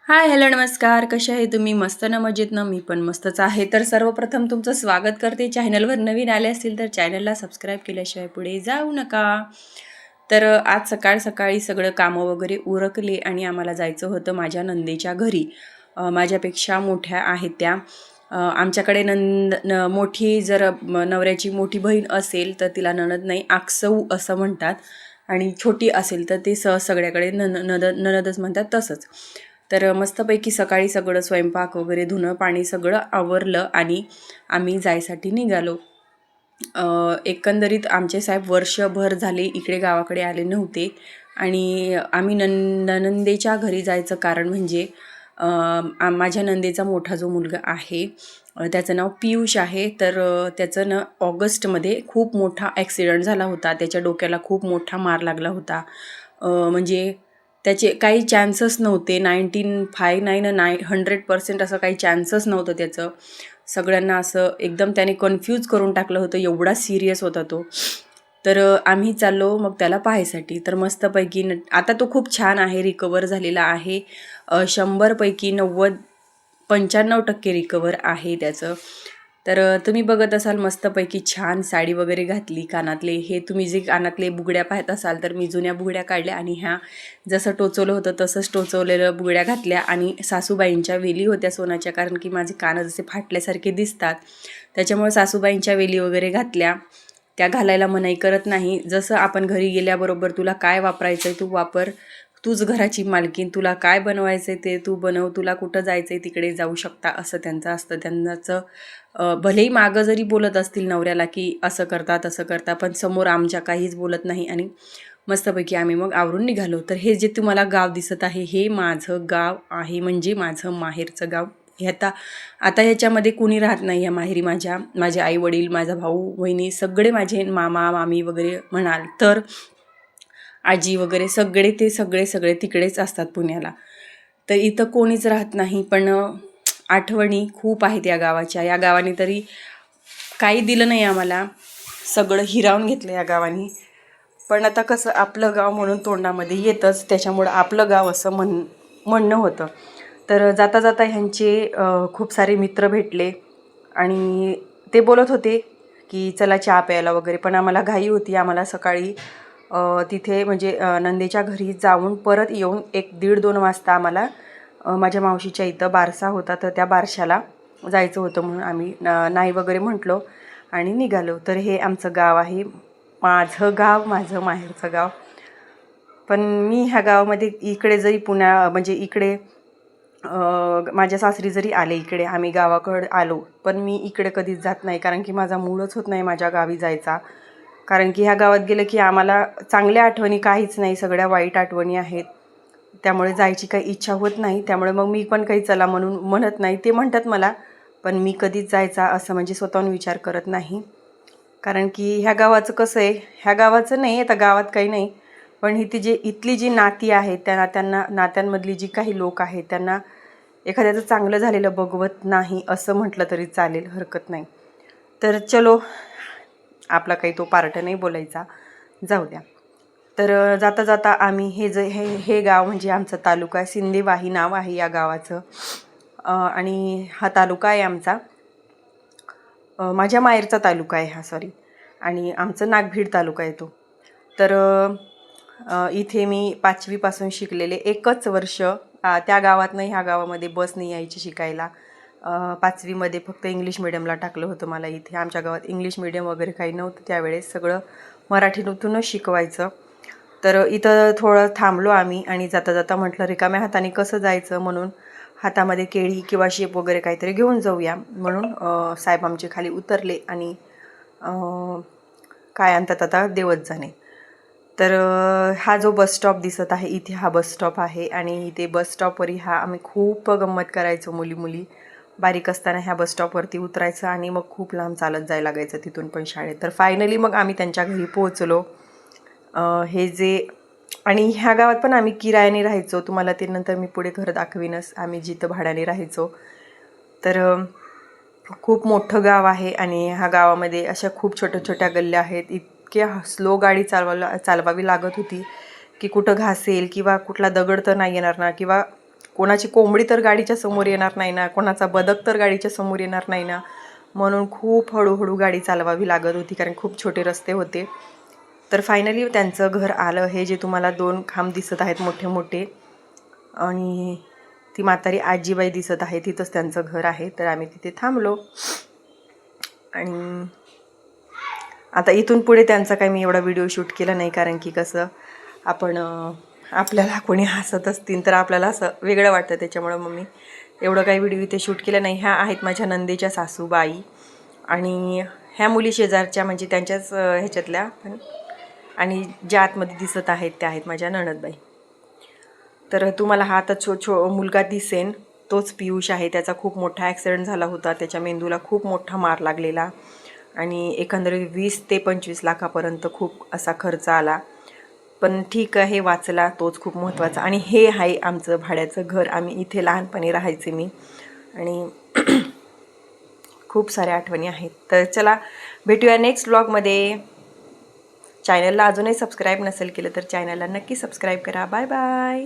हाय, hello, नमस्कार. कसे आहे तुम्ही? मस्त ना, मजेत ना? मी पण मस्तच आहे. तर सर्वप्रथम तुमचं स्वागत करते. चॅनलवर नवीन आले असतील तर चॅनलला सबस्क्राईब केल्याशिवाय पुढे जाऊ नका. तर आज सकाळी सगळं कामं वगैरे उरकले आणि आम्हाला जायचं होतं माझ्या नंदेच्या घरी. माझ्यापेक्षा मोठ्या आहेत त्या. आमच्याकडे मोठी जर नवऱ्याची मोठी बहीण असेल तर तिला नणद नाही, आकसऊ असं म्हणतात. आणि छोटी असेल तर ते सगळ्याकडे नणदच म्हणतात तसंच. तर मस्तपैकी सकाळी सगळं स्वयंपाक वगैरे धुणं पाणी सगळं आवरलं आणि आम्ही जायसाठी निघालो. एकंदरीत आमचे साहेब वर्षभर झाले इकडे गावाकडे आले नव्हते आणि आम्ही नंदेच्या घरी जायचं कारण म्हणजे माझ्या नंदेचा मोठा जो मुलगा आहे त्याचं नाव पियुष आहे. तर त्याचं ना ऑगस्टमध्ये खूप मोठा ॲक्सिडेंट झाला होता. त्याच्या डोक्याला खूप मोठा मार लागला होता. म्हणजे त्याचे काही चान्सच नव्हते. 100% असं काही चान्सच नव्हतं त्याचं. सगळ्यांना असं एकदम त्याने कन्फ्यूज करून टाकलं होतं, एवढा सिरियस होता तो. तर आम्ही चाललो मग त्याला पाहायसाठी. तर मस्तपैकी आता तो खूप छान आहे, रिकवर झालेला आहे. 100पैकी 95% रिकवर आहे त्याचं. तर तुम्ही बघत असाल मस्तपैकी छान साडी वगैरे घातली. कानातले हे तुम्ही जे कानातले बुगड्या पाहत असाल तर मी जुन्या बुगड्या काढल्या आणि ह्या जसं टोचवलं होतं तसंच टोचवलेलं बुगड्या घातल्या. आणि सासूबाईंच्या वेली होत्या सोन्याच्या, कारण की माझे कान जसे फाटल्यासारखे दिसतात त्याच्यामुळे सासूबाईंच्या वेली वगैरे घातल्या. त्या घालायला मनाई करत नाही. जसं आपण घरी गेल्याबरोबर तुला काय वापरायचं आहे तू वापर, तूच घराची मालकीन, तुला काय बनवायचं आहे ते तू बनव, तुला कुठं जायचं आहे तिकडे जाऊ शकता असं त्यांचं असतं. त्यांचं भलेही मागं जरी बोलत असतील नवऱ्याला की असं करता तसं करता, पण समोर आमच्या काहीच बोलत नाही. आणि मस्तपैकी आम्ही मग आवरून निघालो. तर हे जे तुम्हाला गाव दिसत आहे हे माझं गाव आहे, म्हणजे माझं माहेरचं गाव. हे आता ह्याच्यामध्ये कुणी राहत नाही या माहेरी. माझे आई वडील, माझा भाऊ बहिणी सगळे, माझे मामा मामी वगैरे म्हणाल तर, आजी वगैरे सगळे ते सगळे तिकडेच असतात पुण्याला. तर इथं कोणीच राहत नाही. पण आठवणी खूप आहेत या गावाच्या. या गावाने तरी काही दिलं नाही आम्हाला, सगळं हिरावून घेतलं या गावाने. पण आता कसं आपलं गाव म्हणून तोंडामध्ये येतंच, त्याच्यामुळं आपलं गाव असं म्हणणं होतं. तर जाता जाता ह्यांचे खूप सारे मित्र भेटले आणि ते बोलत होते की चला चहा प्यायला वगैरे. पण आम्हाला घाई होती. आम्हाला सकाळी तिथे म्हणजे नंदेच्या घरी जाऊन परत येऊन 1-1:30-2 वाजता आम्हाला माझ्या मावशीच्या इथं बारसा होता, तर त्या बारशाला जायचं होतं. म्हणून आम्ही नाही वगैरे म्हटलो आणि निघालो. तर हे आमचं गाव आहे, माझं गाव, माझं माहेरचं गाव. पण मी ह्या गावामध्ये इकडे जरी म्हणजे इकडे माझ्या सासरी जरी आले इकडे, आम्ही गावाकडे आलो, पण मी इकडे कधीच जात नाही. कारण की माझा मूडच होत नाही माझ्या गावी जायचा. कारण की ह्या गावात गेलं की आम्हाला चांगल्या आठवणी काहीच नाही, सगळ्या वाईट आठवणी आहेत. त्यामुळे जायची काही इच्छा होत नाही. त्यामुळे मग मी पण काही चला म्हणून म्हणत नाही. ते म्हणतात मला, पण मी कधीच जायचा असं म्हणजे स्वतःहून विचार करत नाही. कारण की ह्या गावाचं कसं आहे, ह्या गावाचं नाही, आता गावात काही नाही, पण इथली जी नाती आहेत त्या नात्यांमधली जी काही लोक आहेत त्यांना एखाद्याचं चांगलं झालेलं बघवत नाही असं म्हटलं तरी चालेल, हरकत नाही. तर चलो, आपला काही तो पार्ट नाही बोलायचा, जाऊ द्या. तर जाता जाता आम्ही हे गाव म्हणजे आमचा तालुका आहे, सिंदेवाही नाव आहे या गावाचं. आणि हा तालुका आहे आमचा, माझ्या माहेरचा तालुका आहे हा, सॉरी. आणि आमचं नागभीड तालुका येतो. तर इथे मी 5वीपासून शिकलेले. एकच वर्ष त्या गावातनं ह्या गावामध्ये बसने यायची शिकायला. 5वीमध्ये फक्त इंग्लिश मिडियमला टाकलं होतं मला इथे. आमच्या गावात इंग्लिश मिडियम वगैरे काही नव्हतं त्यावेळेस, सगळं मराठीतूनच शिकवायचं. तर इथं थोडं थांबलो आम्ही आणि जाता जाता म्हटलं रिकाम्या हाताने कसं जायचं, म्हणून हातामध्ये केळी किंवा शेप वगैरे काहीतरी घेऊन जाऊया. म्हणून साहेब आमचे खाली उतरले आणि काय आणतात आता देवत जाणे. तर हा जो बस स्टॉप दिसत आहे इथे, हा बस स्टॉप आहे. आणि इथे बस स्टॉपवरही आम्ही खूप गंमत करायचो मुली बारीक असताना. ह्या बस स्टॉपवरती उतरायचं आणि मग खूप लांब चालत जायला लागायचं तिथून पण शाळेत. तर फायनली मग आम्ही त्यांच्या घरी पोहोचलो. आणि ह्या गावात पण आम्ही किरायाने राहायचो. तुम्हाला ते नंतर मी पुढे घर दाखवीनच, आम्ही जिथं भाड्याने राहायचो. तर खूप मोठं गाव आहे आणि ह्या गावामध्ये अशा खूप छोट्या गल्ल्या आहेत. इतक्या स्लो गाडी चालवावी लागत होती की कुठं घासेल किंवा कुठला दगड तर नाही येणार ना, किंवा कोणाची कोंबडी तर गाडीच्या समोर येणार नाही ना, कोणाचा बदक तर गाडीच्या समोर येणार नाही ना, म्हणून खूप हळूहळू गाडी चालवावी लागत होती कारण खूप छोटे रस्ते होते. तर फायनली त्यांचं घर आलं. हे जे तुम्हाला 2 खांब दिसत आहेत मोठे मोठे आणि ती म्हातारी आजीबाई दिसत आहे, तिथंच त्यांचं घर आहे. तर आम्ही तिथे थांबलो आणि आता इथून पुढे त्यांचा काही मी एवढा व्हिडिओ शूट केला नाही कारण की कसं आपण आपल्याला कोणी हसत असतील तर आपल्याला असं वेगळं वाटतं, त्याच्यामुळं मग मी एवढं काही व्हिडिओ इथे शूट केला नाही. ह्या आहेत माझ्या नंदेच्या सासूबाई आणि ह्या मुली शेजारच्या म्हणजे त्यांच्याच ह्याच्यातल्या पण, आणि ज्या आतमध्ये दिसत आहेत त्या आहेत माझ्या नणदबाई. तर तुम्हाला हा आता मुलगा दिसेन तोच पियुष आहे. त्याचा खूप मोठा ॲक्सिडेंट झाला होता, त्याच्या मेंदूला खूप मोठा मार लागलेला आणि एकंदरीत 20 ते 25 लाखापर्यंत खूप असा खर्च आला. पण ठीक आहे, वाचला, तोच खूप महत्त्वाचा. आणि हे आहे आमचं भाड्याचं घर. आम्ही इथे लहानपणी राहायचे मी आणि खूप साऱ्या आठवणी आहेत. तर चला भेटूया नेक्स्ट व्लॉगमध्ये. चॅनलला अजूनही सबस्क्राईब नसेल केलं तर चॅनलला नक्की सबस्क्राईब करा. Bye bye.